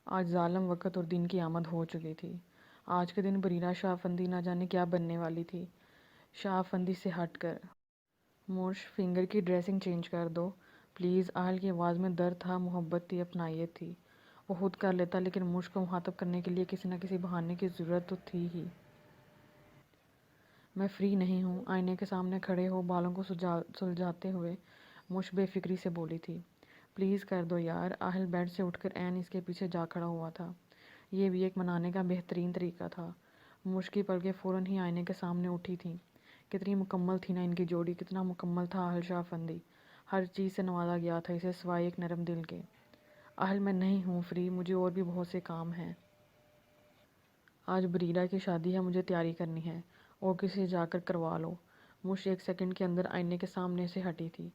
آج ظالم وقت اور دن کی آمد ہو چکی تھی۔ آج کے دن بریرہ شاہ افندی نہ جانے کیا بننے والی تھی۔ شاہ افندی سے ہٹ کر موش فنگر کی ڈریسنگ چینج کر دو پلیز۔ اہل کی آواز میں درد تھا، محبت تھی، اپنائیت تھی۔ وہ خود کر لیتا لیکن موش کو مخاطب کرنے کے لیے کسی نہ کسی بہانے کی ضرورت تو تھی ہی۔ میں فری نہیں ہوں۔ آئینے کے سامنے کھڑے ہو بالوں کو سلجھاتے ہوئے موش بے فکری سے بولی تھی۔ پلیز کر دو یار۔ اہل بیڈ سے اٹھ کر عین اس کے پیچھے جا کھڑا ہوا تھا۔ یہ بھی ایک منانے کا بہترین طریقہ تھا۔ موش کی پلکیں فوراً ہی آئینے کے سامنے اٹھی تھیں۔ کتنی مکمل تھی نا ان کی جوڑی، کتنا مکمل تھا اہل شاہ افندی۔ ہر چیز سے نوازا گیا تھا اسے سوائے ایک نرم دل کے۔ اہل میں نہیں ہوں فری، مجھے اور بھی بہت سے کام ہیں۔ آج بریرہ کی شادی ہے، مجھے تیاری کرنی ہے، اور کسی جا کر کروا لو۔ موش ایک سیکنڈ کے اندر آئینے کے سامنے سے ہٹی تھی۔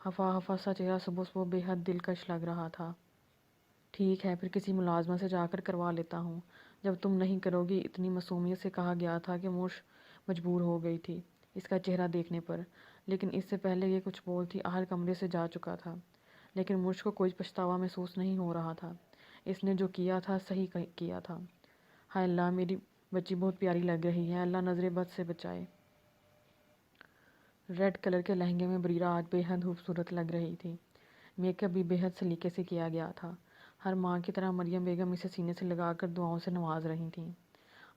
ہفا ہفا سا چہرہ صبح صبح بے حد دلکش لگ رہا تھا۔ ٹھیک ہے پھر کسی ملازمہ سے جا کر کروا لیتا ہوں۔ جب تم نہیں کرو گی، اتنی معصومیت سے کہا گیا تھا کہ موش مجبور ہو گئی تھی اس کا چہرہ دیکھنے پر، لیکن اس سے پہلے یہ کچھ بولتی اہل کمرے سے جا چکا تھا۔ لیکن موش کو کوئی پچھتاوا محسوس نہیں ہو رہا تھا۔ اس نے جو کیا تھا صحیح کیا تھا۔ ہائے اللہ، میری بچی بہت پیاری لگ رہی ہے، اللہ نظر بد سے بچائے۔ ریڈ کلر کے لہنگے میں بریرہ آج بے حد خوبصورت لگ رہی تھی۔ میک اپ بھی بے حد سلیقے سے کیا گیا تھا۔ ہر ماں کی طرح مریم بیگم اسے سینے سے لگا کر دعاؤں سے نواز رہی تھیں۔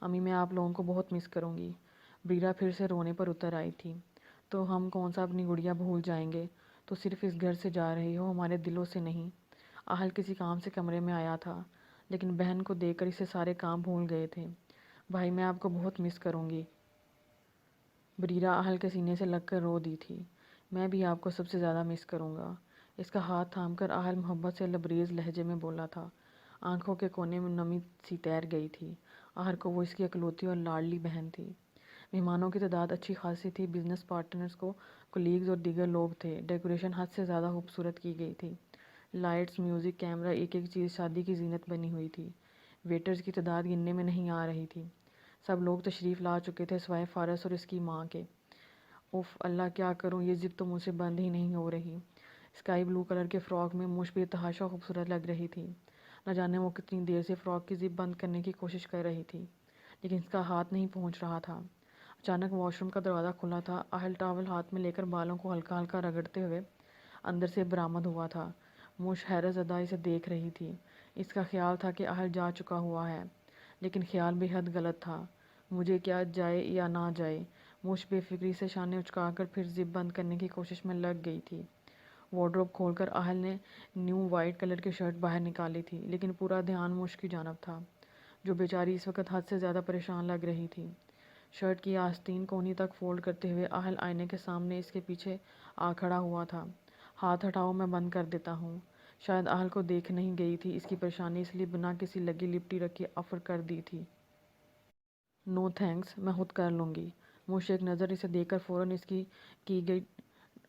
امی میں آپ لوگوں کو بہت مس کروں گی۔ بریرہ پھر سے رونے پر اتر آئی تھی۔ تو ہم کون سا اپنی گڑیا بھول جائیں گے؟ تو صرف اس گھر سے جا رہی ہو، ہمارے دلوں سے نہیں۔ اہل کسی کام سے کمرے میں آیا تھا، لیکن بہن کو دیکھ کر اسے سارے کام بھول گئے تھے۔ بھائی میں آپ کو بہت مس کروں گی۔ بریرہ اہل کے سینے سے لگ کر رو دی تھی۔ میں بھی آپ کو سب سے زیادہ مس کروں گا۔ اس کا ہاتھ تھام کر اہل محبت سے لبریز لہجے میں بولا تھا۔ آنکھوں کے کونے میں نمی سی تیر گئی تھی۔ اہل کو وہ اس کی اکلوتی اور لاڈلی بہن تھی۔ مہمانوں کی تعداد اچھی خاصی تھی، بزنس پارٹنرز کولیگز اور دیگر لوگ تھے۔ ڈیکوریشن حد سے زیادہ خوبصورت کی گئی تھی۔ لائٹس، میوزک، کیمرہ، ایک ایک چیز شادی کی زینت بنی ہوئی تھی۔ ویٹرز کی تعداد گننے میں نہیں آ رہی تھی۔ سب لوگ تشریف لا چکے تھے سوائے فارس اور اس کی ماں کے۔ اوف اللہ کیا کروں، یہ ضد تو مجھ سے بند ہی نہیں ہو رہی۔ اسکائی بلو کلر کے فراک میں موش بے تحاشا خوبصورت لگ رہی تھی۔ نہ جانے وہ کتنی دیر سے فراک کی زپ بند کرنے کی کوشش کر رہی تھی، لیکن اس کا ہاتھ نہیں پہنچ رہا تھا۔ اچانک واش روم کا دروازہ کھلا تھا۔ اہل ٹاول ہاتھ میں لے کر بالوں کو ہلکا ہلکا رگڑتے ہوئے اندر سے برآمد ہوا تھا۔ موش حیرت زدہ اسے دیکھ رہی تھی۔ اس کا خیال تھا کہ اہل جا چکا ہوا ہے، لیکن خیال بے حد غلط تھا۔ مجھے کیا جائے یا نہ جائے؟ موش بے فکری سے شانے اچکا کر پھر زپ بند کرنے کی کوشش میں لگ گئی تھی۔ وارڈروب کھول کر اہل نے نیو وائٹ کلر کی شرٹ باہر نکالی تھی، لیکن پورا دھیان موش کی جانب تھا، جو بیچاری اس وقت حد سے زیادہ پریشان لگ رہی تھی۔ شرٹ کی آستین کونی تک فولڈ کرتے ہوئے اہل آئینے کے سامنے اس کے پیچھے آ کھڑا ہوا تھا۔ ہاتھ ہٹاؤ، میں بند کر دیتا ہوں۔ شاید اہل کو دیکھ نہیں گئی تھی اس کی پریشانی، اس لیے بنا کسی لگی لپٹی رکھے آفر کر دی تھی۔ نو تھینکس، میں خود کر لوں گی۔ موش ایک نظر اسے دیکھ کر فوراً اس کی گئی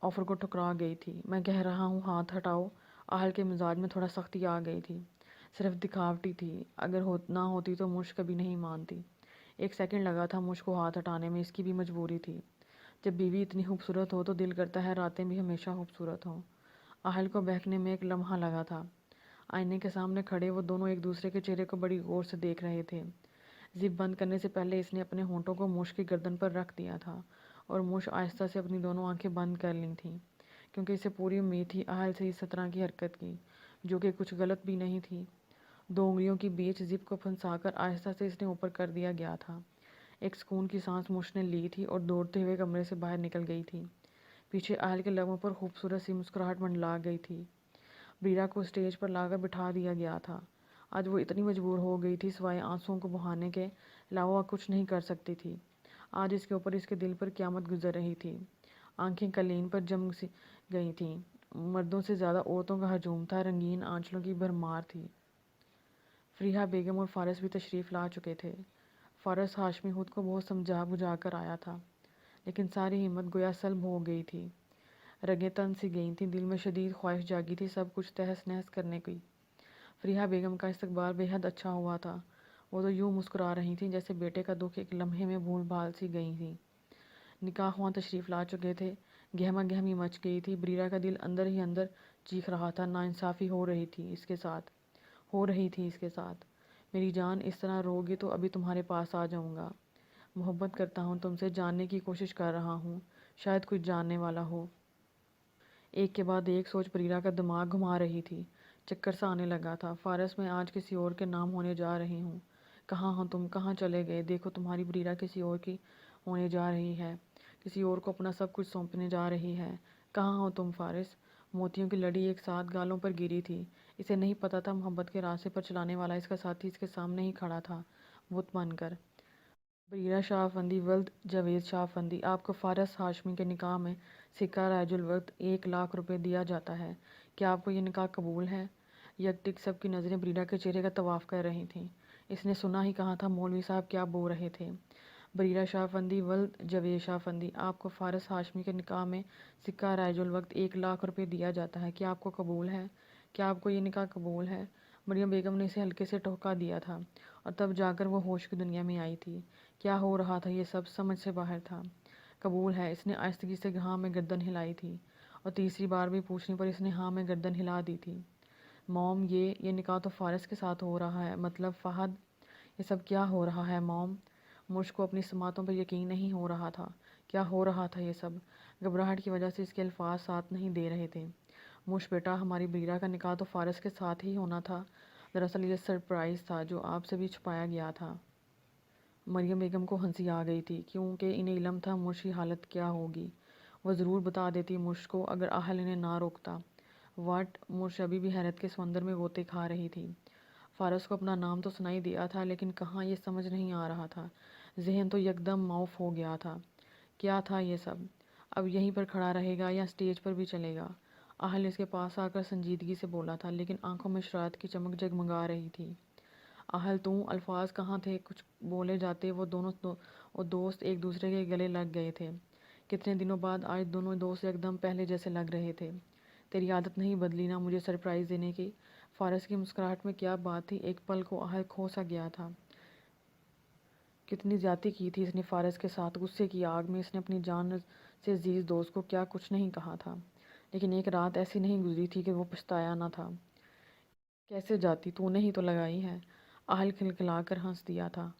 آفر کو ٹھکرا گئی تھی۔ میں کہہ رہا ہوں ہاتھ ہٹاؤ۔ اہل کے مزاج میں تھوڑا سختی آ گئی تھی۔ صرف دکھاوٹی تھی، اگر نہ ہوتی تو موش کبھی نہیں مانتی۔ ایک سیکنڈ لگا تھا موش کو ہاتھ ہٹانے میں، اس کی بھی مجبوری تھی۔ جب بیوی اتنی خوبصورت ہو تو دل کرتا ہے راتیں بھی ہمیشہ خوبصورت ہوں۔ اہل کو بہکنے میں ایک لمحہ لگا تھا۔ آئینے کے سامنے کھڑے وہ دونوں ایک دوسرے کے چہرے کو بڑی غور سے دیکھ رہے تھے۔ زپ بند کرنے سے پہلے اس نے اپنے ہونٹوں کو موش کی گردن پر رکھ دیا تھا، اور موش آہستہ سے اپنی دونوں آنکھیں بند کر لی تھیں، کیونکہ اسے پوری امید تھی اہل سے اس طرح کی حرکت کی، جو کہ کچھ غلط بھی نہیں تھی۔ دو انگلیوں کی بیچ زپ کو پھنسا کر آہستہ سے اس نے اوپر کر دیا گیا تھا۔ ایک سکون کی سانس موش نے لی تھی اور دوڑتے ہوئے کمرے سے باہر نکل گئی تھی۔ پیچھے اہل کے لبوں پر خوبصورت سی مسکراہٹ منڈلا گئی تھی۔ بریرہ کو اسٹیج پر لا کر بٹھا دیا گیا تھا۔ آج وہ اتنی مجبور ہو گئی تھی، سوائے آنسوؤں کو بہانے کے علاوہ کچھ نہیں کر سکتی تھی۔ آج اس کے اوپر اس کے دل پر قیامت گزر رہی تھی۔ آنکھیں کلین پر جم سی گئی تھیں۔ مردوں سے زیادہ عورتوں کا ہجوم تھا، رنگین آنچلوں کی بھرمار تھی۔ فریحہ بیگم اور فارس بھی تشریف لا چکے تھے۔ فارس ہاشمی خود کو بہت سمجھا بجھا کر آیا تھا، لیکن ساری ہمت گویا سلب ہو گئی تھی۔ رگیں تن سی گئی تھیں، دل میں شدید خواہش جاگی تھی سب کچھ تہس نہس کرنے کی۔ فریحہ بیگم کا استقبال بے حد اچھا ہوا تھا۔ وہ تو یوں مسکرا رہی تھیں جیسے بیٹے کا دکھ ایک لمحے میں بھول بھال سی گئی تھی۔ نکاح خواں تشریف لا چکے تھے۔ گہما گہمی مچ گئی تھی۔ بریرہ کا دل اندر ہی اندر چیخ رہا تھا، ناانصافی ہو رہی تھی اس کے ساتھ۔ ہو رہی تھی اس کے ساتھ۔ میری جان اس طرح روگے تو ابھی تمہارے پاس آ جاؤں گا۔ محبت کرتا ہوں تم سے، جاننے کی کوشش کر رہا ہوں، شاید کچھ جاننے والا ہو۔ ایک کے بعد ایک سوچ بریرہ کا دماغ گھما رہی تھی، چکر سا آنے لگا تھا۔ فارس میں آج کسی اور کے نام ہونے جا رہی ہوں۔ کہاں ہو تم، کہاں چلے گئے؟ دیکھو تمہاری بریرہ کسی اور کی ہونے جا رہی ہے، کسی اور کو اپنا سب کچھ سونپنے جا رہی ہے۔ کہاں ہو تم فارس؟ موتیوں کی لڑی ایک ساتھ گالوں پر گری تھی۔ اسے نہیں پتا تھا محبت کے راستے پر چلانے والا اس کا ساتھی اس کے سامنے ہی کھڑا تھا، بت بن کر۔ بریرہ شاہ افندی ولد جاوید شاہ افندی، آپ کو فارس ہاشمی کے نکاح میں سکہ رائج الوقت 1,00,000 روپے دیا جاتا ہے، کیا آپ کو یہ نکاح قبول ہے؟ یک ٹک سب کی نظریں بریرہ کے چہرے کا طواف کر رہی تھیں۔ اس نے سنا ہی کہا تھا مولوی صاحب کیا بول رہے تھے۔ بریرہ شاہ افندی ولد جاوید شاہ افندی، آپ کو فارس ہاشمی کے نکاح میں سکہ رائج الوقت 1,00,000 روپے دیا جاتا ہے، کیا آپ کو قبول ہے؟ کیا آپ کو یہ نکاح قبول ہے؟ مریم بیگم نے اسے ہلکے سے ٹھوکا دیا تھا اور تب جا کر وہ ہوش کی دنیا میں آئی تھی۔ کیا ہو رہا تھا یہ سب سمجھ سے باہر تھا۔ قبول ہے، اس نے آہستگی سے ہاں میں گردن ہلائی تھی، اور تیسری بار بھی پوچھنے پر اس نے ہاں میں گردن ہلا دی تھی۔ موم، یہ نکاح تو فارس کے ساتھ ہو رہا ہے، مطلب فہد، یہ سب کیا ہو رہا ہے موم؟ مجھ کو اپنی سماعتوں پر یقین نہیں ہو رہا تھا۔ کیا ہو رہا تھا یہ سب؟ گھبراہٹ کی وجہ سے اس کے الفاظ ساتھ نہیں دے رہے تھے۔ مش بیٹا، ہماری بریرہ کا نکاح تو فارس کے ساتھ ہی ہونا تھا، دراصل یہ سرپرائز تھا جو آپ سے بھی چھپایا گیا تھا۔ مریم بیگم کو ہنسی آ گئی تھی، کیونکہ انہیں علم تھا مرش کی حالت کیا ہوگی۔ وہ ضرور بتا دیتی مرش کو اگر اہل انہیں نہ روکتا۔ واٹ؟ مرش ابھی بھی حیرت کے سمندر میں غوطے کھا رہی تھی۔ فارس کو اپنا نام تو سنائی دیا تھا لیکن کہاں یہ سمجھ نہیں آ رہا تھا۔ ذہن تو یکدم معاف ہو گیا تھا۔ کیا تھا یہ سب؟ اب یہیں پر کھڑا رہے گا یا اسٹیج پر بھی چلے گا؟ اہل اس کے پاس آ کر سنجیدگی سے بولا تھا لیکن آنکھوں میں شرارت کی چمک جگمگا رہی تھی۔ اہل الفاظ کہاں تھے، کچھ بولے جاتے وہ دونوں دوست ایک دوسرے کے گلے لگ گئے تھے۔ کتنے دنوں بعد آج دونوں دوست یکدم پہلے جیسے لگ رہے تھے۔ تیری عادت نہیں بدلی نا مجھے سرپرائز دینے کی؟ فارس کی مسکراہٹ میں کیا بات تھی، ایک پل کو اہل کھو سا گیا تھا۔ کتنی زیادتی کی تھی اس نے فارس کے ساتھ، غصے کی آگ میں اس نے اپنی جان سے عزیز دوست کو کیا کچھ نہیں کہا تھا، لیکن ایک رات ایسی نہیں گزری تھی کہ وہ پچھتایا نہ تھا۔ کیسے جاتی، تو نے ہی تو لگائی ہے۔ اہل کھلکھلا کر ہنس دیا تھا۔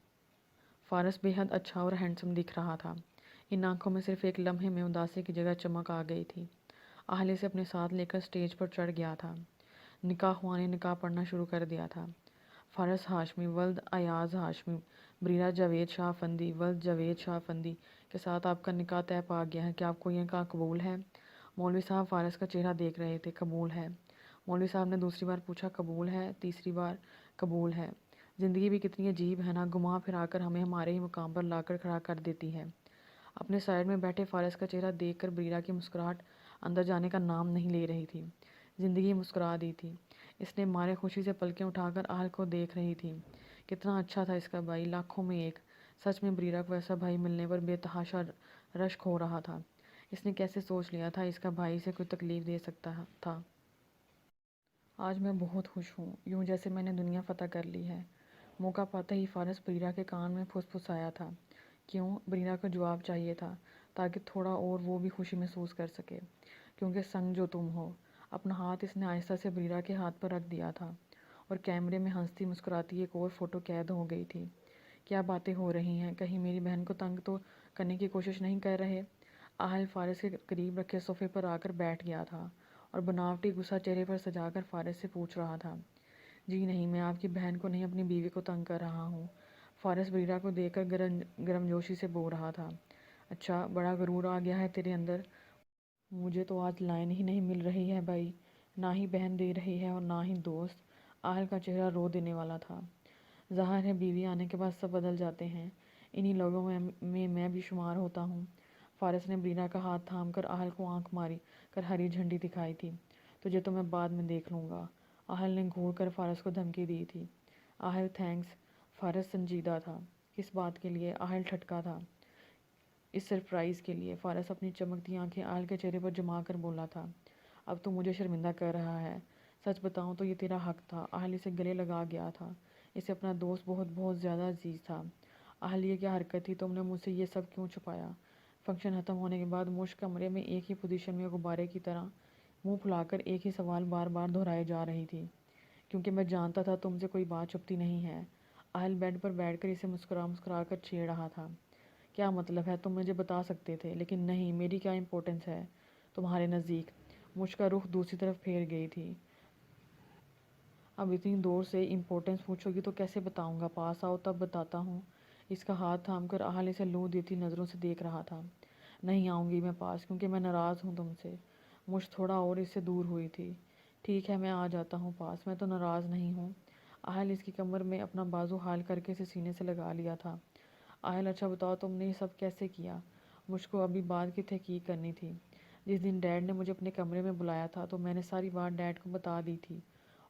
فارس بے حد اچھا اور ہینڈسم دکھ رہا تھا۔ ان آنکھوں میں صرف ایک لمحے میں اداسی کی جگہ چمک آ گئی تھی۔ اہل اسے اپنے ساتھ لے کر اسٹیج پر چڑھ گیا تھا۔ نکاح ہوا نے نکاح پڑھنا شروع کر دیا تھا۔ فارس ہاشمی ولد ایاز ہاشمی، بریرہ جاوید شاہ افندی ولد جاوید شاہ افندی کے ساتھ آپ کا نکاح طے پا گیا ہے، کیا آپ کو یہ نکاح قبول ہے؟ مولوی صاحب فارس کا چہرہ دیکھ رہے تھے۔ قبول ہے۔ مولوی صاحب نے دوسری بار پوچھا، قبول ہے؟ تیسری بار، قبول ہے۔ زندگی بھی کتنی عجیب ہے نا، گھما پھرا کر ہمیں ہمارے ہی مقام پر لا کر کھڑا کر دیتی ہے۔ اپنے سائڈ میں بیٹھے فارس کا چہرہ دیکھ کر بریرہ کی مسکراہٹ اندر جانے کا نام نہیں لے رہی تھی۔ زندگی مسکرا دی تھی۔ اس نے مارے خوشی سے پلکیں اٹھا کر اہل کو دیکھ رہی تھی۔ کتنا اچھا تھا اس کا بھائی، لاکھوں میں ایک۔ سچ میں بریرہ کو ایسا بھائی ملنے پر بے تحاشا رشک ہو رہا تھا۔ اس نے کیسے سوچ لیا تھا اس کا بھائی اسے کوئی تکلیف دے سکتا تھا۔ آج میں بہت خوش ہوں، یوں جیسے میں نے دنیا فتح کر لی ہے۔ موقع پاتے ہی فارس بریرہ کے کان میں پھسپھسایا تھا۔ کیوں؟ بریرہ کو جواب چاہیے تھا تاکہ تھوڑا اور وہ بھی خوشی محسوس کر سکے۔ کیونکہ سنگ جو تم ہو۔ اپنا ہاتھ اس نے آہستہ سے بریرہ کے ہاتھ پر رکھ دیا تھا اور کیمرے میں ہنستی مسکراتی ایک اور فوٹو قید ہو گئی تھی۔ کیا باتیں ہو رہی ہیں، کہیں میری بہن کو تنگ تو کرنے کی کوشش نہیں کر رہے؟ اہل فارس کے قریب رکھے صوفے پر آ کر بیٹھ گیا تھا اور بناوٹی غصہ چہرے پر سجا کر فارس سے پوچھ رہا تھا، جی نہیں، میں آپ کی بہن کو نہیں اپنی بیوی کو تنگ کر رہا ہوں۔ فارس بریرہ کو دیکھ کر گرم جوشی سے بول رہا تھا، اچھا بڑا غرور آ گیا ہے تیرے اندر۔ مجھے تو آج لائن ہی نہیں مل رہی ہے بھائی، نہ ہی بہن دے رہی ہے اور نہ ہی دوست۔ اہل کا چہرہ رو دینے والا تھا۔ ظاہر ہے بیوی آنے کے بعد سب بدل جاتے ہیں، انہی لوگوں میں میں بھی شمار ہوتا ہوں۔ فارس نے بریرہ کا ہاتھ تھام کر اہل کو آنکھ ماری کر ہری جھنڈی دکھائی تھی، تجھے تو میں بعد میں دیکھ لوں گا۔ اہل نے گھور کر فارس کو دھمکی دی تھی۔ اہل تھینکس۔ فارس سنجیدہ تھا۔ کس بات کے لیے؟ اہل ٹھٹکا تھا۔ اس سرپرائز کے لیے۔ فارس اپنی چمکتی آنکھیں اہل کے چہرے پر جما کر بولا تھا، اب تو مجھے شرمندہ کر رہا ہے۔ سچ بتاؤں تو یہ تیرا حق تھا۔ اہل اسے گلے لگا گیا تھا۔ اسے اپنا دوست بہت بہت زیادہ عزیز تھا۔ اہل یہ کیا حرکت تھی، تم نے مجھ سے یہ سب کیوں چھپایا؟ فنکشن ختم ہونے کے بعد مشک کمرے میں ایک ہی پوزیشن میں غبارے کی طرح منہ پھلا کر ایک ہی سوال بار بار دہرائے جا رہی تھی، کیونکہ میں جانتا تھا تم سے کوئی بات چھپتی نہیں ہے۔ اہل بیڈ پر بیٹھ کر اسے مسکرا مسکرا کر چھیڑ رہا تھا۔ کیا مطلب ہے؟ تم مجھے بتا سکتے تھے، لیکن نہیں، میری کیا امپورٹنس ہے تمہارے نزدیک؟ مجھ کا رخ دوسری طرف پھیر گئی تھی۔ اب اتنی دور سے امپورٹنس پوچھو گی تو کیسے بتاؤں گا؟ پاس آؤ تب بتاتا ہوں۔ اس کا ہاتھ تھام کر اہل اسے لو دیتی نظروں سے دیکھ رہا تھا۔ نہیں آؤں گی میں پاس، کیونکہ میں ناراض ہوں تم سے۔ مجھ تھوڑا اور اس سے دور ہوئی تھی۔ ٹھیک ہے، میں آ جاتا ہوں پاس، میں تو ناراض نہیں ہوں۔ اہل اس کی کمر میں اپنا بازو حال کر کے اسے سینے سے لگا لیا تھا۔ اہل، اچھا بتاؤ تم نے یہ سب کیسے کیا؟ مجھ کو ابھی بات کی تحقیق کرنی تھی۔ جس دن ڈیڈ نے مجھے اپنے کمرے میں بلایا تھا تو میں نے ساری بات ڈیڈ کو بتا دی تھی،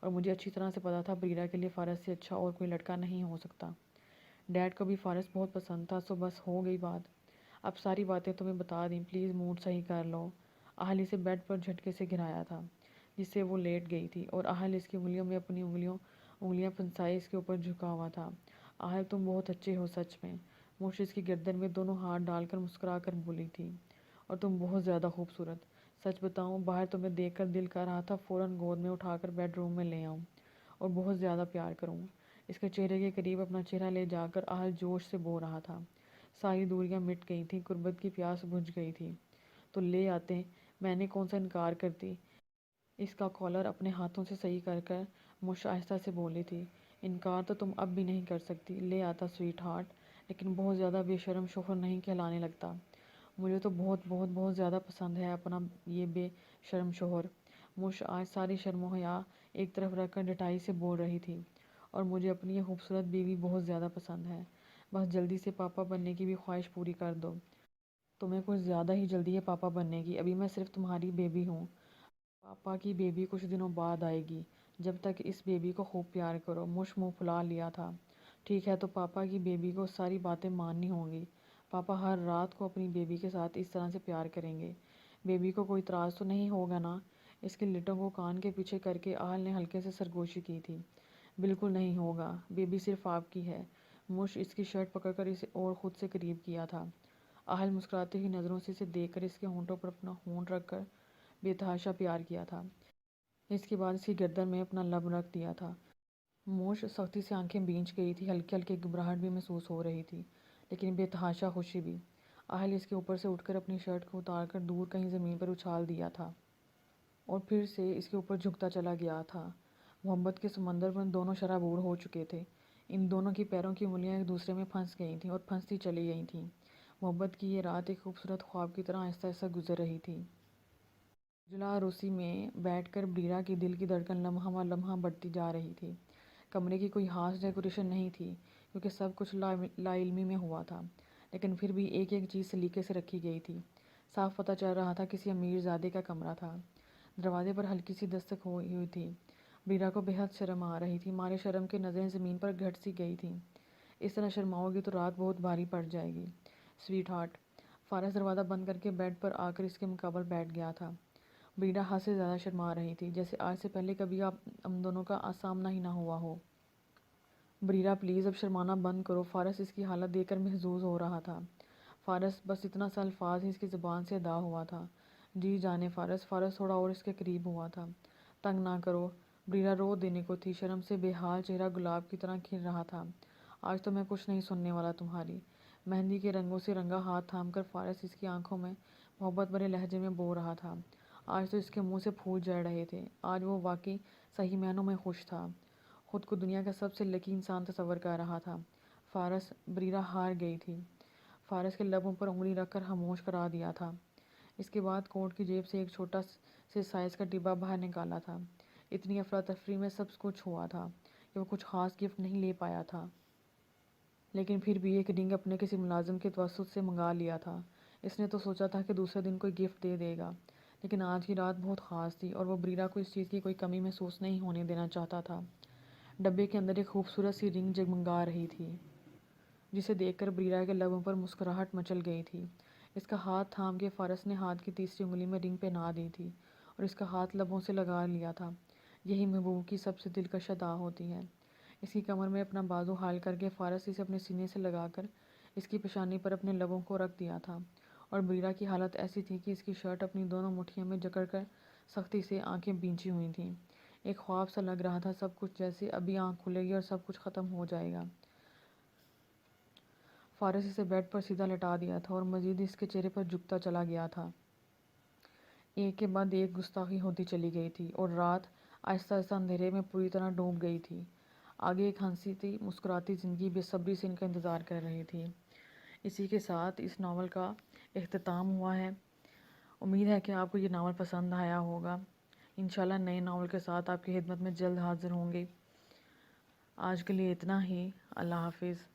اور مجھے اچھی طرح سے پتا تھا بریرہ کے لیے فارس سے اچھا اور کوئی لڑکا نہیں ہو سکتا۔ ڈیڈ کو بھی فارس بہت پسند تھا، سو بس ہو گئی بات۔ اب ساری باتیں تمہیں بتا دیں، پلیز موڈ صحیح کر لو۔ اہل اسے بیڈ پر جھٹکے سے گرایا تھا جس سے وہ لیٹ گئی تھی، اور اہل اس کی انگلیوں میں اپنی انگلیاں پھنسائے اس کے اوپر جھکا ہوا تھا۔ اہل، تم بہت اچھے ہو سچ میں۔ مجھ اس کی گردن میں دونوں ہاتھ ڈال کر مسکرا کر بولی تھی۔ اور تم بہت زیادہ خوبصورت۔ سچ بتاؤں، باہر تمہیں دیکھ کر دل کر رہا تھا فوراً گود میں اٹھا کر بیڈ روم میں لے آؤں اور بہت زیادہ پیار کروں۔ اس کے چہرے کے قریب اپنا چہرہ لے جا کر اہل جوش سے بول رہا تھا۔ ساری دوریاں مٹ گئی تھیں، غربت کی پیاس بجھ گئی تھی۔ تو لے آتے، میں نے کون سا انکار کرتی؟ اس کا کالر اپنے ہاتھوں سے صحیح کر کر مش آہستہ سے بولی تھی۔ انکار تو تم اب بھی نہیں کر سکتی، لے آتا سویٹ ہارٹ، لیکن بہت زیادہ بے شرم شوہر نہیں کہلانے لگتا۔ مجھے تو بہت بہت بہت زیادہ پسند ہے اپنا یہ بے شرم شوہر۔ مش آج ساری شرم و حیا ایک طرف رکھ کر ڈٹائی سے بول رہی تھی، اور مجھے اپنی یہ خوبصورت بیوی بہت زیادہ پسند ہے۔ بس جلدی سے پاپا بننے کی بھی خواہش پوری کر دو۔ تمہیں کچھ زیادہ ہی جلدی ہے پاپا بننے کی، ابھی میں صرف تمہاری بیبی ہوں۔ پاپا کی بیبی کچھ دنوں بعد آئے گی، جب تک اس بیبی کو خوب پیار کرو۔ مش منہ پھلا لیا تھا۔ ٹھیک ہے، تو پاپا کی بیبی کو ساری باتیں ماننی ہوں گی۔ پاپا ہر رات کو اپنی بیبی کے ساتھ اس طرح سے پیار کریں گے۔ بیبی کو کوئی اعتراض تو نہیں ہوگا نا؟ اس کی لٹوں کو کان کے پیچھے کر کے اہل نے ہلکے سے سرگوشی کی تھی۔ بالکل نہیں ہوگا، بیبی صرف آپ کی ہے۔ مش اس کی شرٹ پکڑ کر اسے اور خود سے قریب کیا تھا۔ اہل مسکراتی ہوئی نظروں سے اسے دیکھ کر اس کے ہونٹوں پر اپنا ہونٹ رکھ کر بے تحاشا پیار کیا تھا۔ اس کے بعد اس کی گردن میں اپنا لب رکھ دیا تھا۔ موش سختی سے آنکھیں بھیج گئی تھی، ہلکی ہلکی گھبراہٹ بھی محسوس ہو رہی تھی، لیکن بے تحاشا خوشی بھی۔ اہل اس کے اوپر سے اٹھ کر اپنی شرٹ کو اتار کر دور کہیں زمین پر اچھال دیا تھا، اور پھر سے اس کے اوپر جھکتا چلا گیا تھا۔ محبت کے سمندر میں دونوں شرابور ہو چکے تھے۔ ان دونوں کی پیروں کی انگلیاں ایک دوسرے میں پھنس گئی تھیں اور پھنستی چلی گئی تھیں۔ محبت کی یہ رات ایک خوبصورت خواب کی طرح آہستہ آہستہ گزر رہی تھی۔ جلا عروسی میں بیٹھ کر بریرہ کی دل کی دھڑکن لمحہ بہ لمحہ بڑھتی جا رہی تھی۔ کمرے کی کوئی خاص ڈیکوریشن نہیں تھی، کیونکہ سب کچھ لا علمی میں ہوا تھا، لیکن پھر بھی ایک ایک چیز سلیقے سے رکھی گئی تھی۔ صاف پتہ چل رہا تھا کسی امیر زادے کا کمرہ تھا۔ دروازے پر ہلکی سی دستک ہوئی تھی۔ بریرہ کو بے حد شرم آ رہی تھی، مارے شرم کے نظریں زمین پر گھٹ سی گئی تھیں۔ اس طرح شرماؤ گی تو رات بہت بھاری پڑ جائے گی، سویٹ ہارٹ۔ فارس دروازہ بند کر کے بیڈ پر آ کر اس کے مقابل بیٹھ گیا تھا۔ بریرہ حد سے زیادہ شرما رہی تھی، جیسے آج سے پہلے کبھی ہم دونوں کا سامنا ہی نہ ہوا ہو۔ بریرہ پلیز اب شرمانا بند کرو۔ فارس اس کی حالت دیکھ کر محظوظ ہو رہا تھا۔ فارس، بس اتنا سا الفاظ ہی اس کی زبان سے ادا ہوا تھا۔ جی جانے فارس۔ فارس تھوڑا اور اس کے قریب ہوا تھا۔ تنگ نہ کرو۔ بریرہ رو دینے کو تھی، شرم سے بے حال چہرہ گلاب کی طرح کھل رہا تھا۔ آج تو میں کچھ نہیں سننے والا تمہاری۔ مہندی کے رنگوں سے رنگا ہاتھ تھام کر فارس اس کی آنکھوں میں محبت بھرے لہجے میں بول رہا تھا۔ آج تو اس کے منہ سے پھول جھڑ رہے تھے۔ آج وہ واقعی صحیح معنوں میں خوش تھا، خود کو دنیا کا سب سے لکی انسان تصور کر رہا تھا۔ فارس، بریرہ ہار گئی تھی۔ فارس کے لبوں پر انگلی رکھ کر خاموش کرا دیا تھا۔ اس کے بعد کوٹ کی جیب سے ایک چھوٹا سے سائز کا ڈبہ باہر نکالا تھا۔ اتنی افراتفری میں سب کچھ ہوا تھا کہ وہ کچھ خاص گفٹ نہیں لے پایا تھا، لیکن پھر بھی ایک رنگ اپنے کسی ملازم کے توسط سے منگا لیا تھا۔ اس نے تو سوچا تھا کہ دوسرے دن کوئی گفٹ دے دے گا، لیکن آج کی رات بہت خاص تھی اور وہ بریرہ کو اس چیز کی کوئی کمی محسوس نہیں ہونے دینا چاہتا تھا۔ ڈبے کے اندر ایک خوبصورت سی رنگ جگمگا رہی تھی، جسے دیکھ کر بریرہ کے لبوں پر مسکراہٹ مچل گئی تھی۔ اس کا ہاتھ تھام کے فارس نے ہاتھ کی تیسری انگلی میں رنگ پہنا دی تھی اور اس کا ہاتھ لبوں سے لگا لیا تھا۔ یہی محبوب کی سب سے دلکش ادا ہوتی ہے۔ اس کی کمر میں اپنا بازو حال کر کے فارس اسے اپنے سینے سے لگا کر اس کی پیشانی پر اپنے لبوں کو رکھ دیا تھا، اور بریرہ کی حالت ایسی تھی کہ اس کی شرٹ اپنی دونوں مٹھیوں میں جکڑ کر سختی سے آنکھیں بھیجی ہوئی تھیں۔ ایک خواب سا لگ رہا تھا، سب کچھ جیسے ابھی آنکھ کھلے گی اور سب کچھ ختم ہو جائے گا۔ فارس اسے بیڈ پر سیدھا لٹا دیا تھا اور مزید اس کے چہرے پر جھکتا چلا گیا تھا۔ ایک کے بعد ایک گستاخی ہوتی چلی گئی تھی اور رات آہستہ آہستہ اندھیرے میں پوری طرح ڈوب گئی تھی۔ آگے ایک ہنسی تھی، مسکراتی زندگی بے صبری سے ان کا انتظار کر رہی تھی۔ اسی کے ساتھ اس ناول کا اختتام ہوا ہے۔ امید ہے کہ آپ کو یہ ناول پسند آیا ہوگا۔ انشاءاللہ نئے ناول کے ساتھ آپ کی خدمت میں جلد حاضر ہوں گے۔ آج کے لیے اتنا ہی۔ اللہ حافظ۔